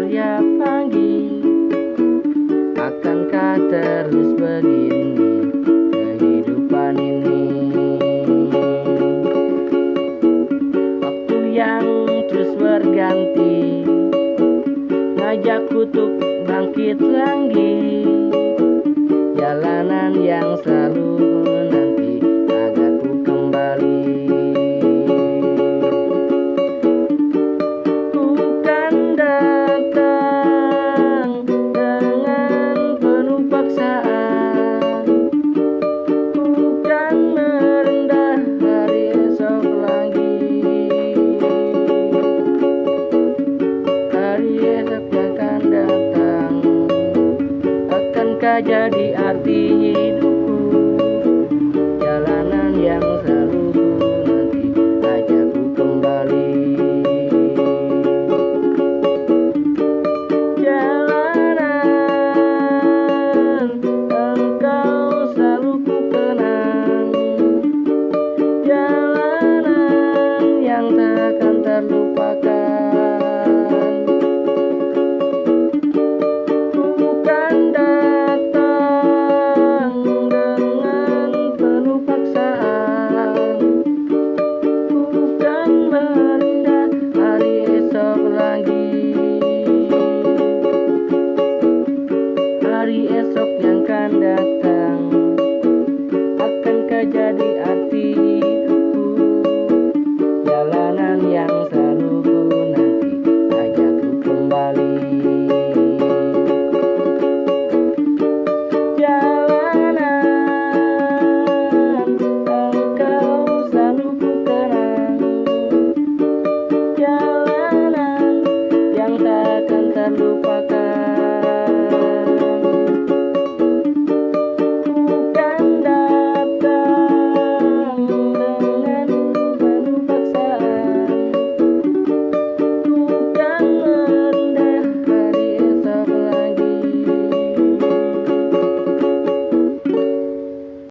surya pagi. Akankah terus begini kehidupan ini? Waktu yang terus berganti ngajak untuk bangkit lagi. Jalanan yang selalu menanti agar ku kembali. Ku kan datang dengan penuh paksaan. Ku kan merendah hari esok lagi. Hari esok yang akan datang, akankah jadi arti